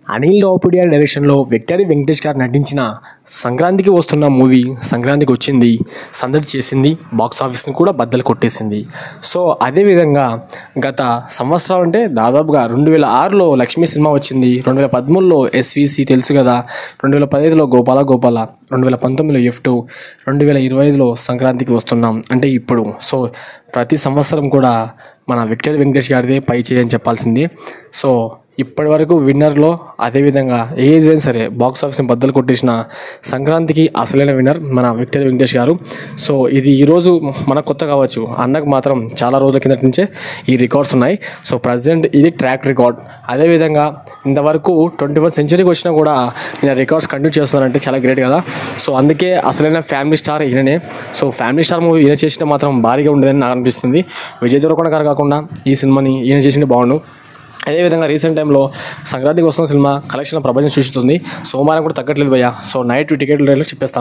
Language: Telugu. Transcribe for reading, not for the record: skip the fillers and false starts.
అనిల్ రావిపూడి డైరెక్షన్లో విక్టరీ వెంకటేష్ గారు నటించిన సంక్రాంతికి వస్తున్న మూవీ సంక్రాంతికి వచ్చింది, సందడి చేసింది, బాక్స్ ఆఫీస్ని కూడా బద్దలు కొట్టేసింది. సో అదేవిధంగా గత సంవత్సరాలు అంటే దాదాపుగా 2006లో లక్ష్మీ సినిమా వచ్చింది, 2013లో ఎస్విసి తెలుసు కదా, 2015లో గోపాల గోపాల, 2019లో F2, 2025లో సంక్రాంతికి వస్తున్నాం అంటే ఇప్పుడు. సో ప్రతి సంవత్సరం కూడా మన విక్టరీ వెంకటేష్ గారిదే పై చేయని చెప్పాల్సింది. సో ఇప్పటి వరకు విన్నర్లో అదేవిధంగా ఏదైనా సరే బాక్స్ ఆఫీస్ని బద్దలు కొట్టేసిన సంక్రాంతికి అసలైన విన్నర్ మన విక్టరీ వెంకటేష్ గారు. సో ఇది ఈరోజు మనకు కొత్త కావచ్చు, అన్నకు మాత్రం చాలా రోజుల కిందటి నుంచే ఈ రికార్డ్స్ ఉన్నాయి. సో ప్రజెంట్ ఇది ట్రాక్ రికార్డ్. అదేవిధంగా ఇంతవరకు 21st సెంచరీకి వచ్చినా కూడా ఈయన రికార్డ్స్ కంటిన్యూ చేస్తున్నారంటే చాలా గ్రేట్ కదా. సో అందుకే అసలైన ఫ్యామిలీ స్టార్ ఈయననే. సో ఫ్యామిలీ స్టార్ మూవీ ఈయన చేసిన మాత్రం భారీగా ఉండేదని నాకు అనిపిస్తుంది. విజయ్ దేవరకొండ గారు కాకుండా ఈ సినిమాని ఈయన చేసింటే బాగుండు. అదేవిధంగా రీసెంట్ టైంలో సంక్రాంతికి వస్తున్న సినిమా కలెక్షన్ ప్రపంచం సృష్టిస్తుంది. సోమవారం కూడా తగ్గట్లేదు భయ్యా. సో నైట్ టికెట్ రేట్లు చెప్పేస్తాను.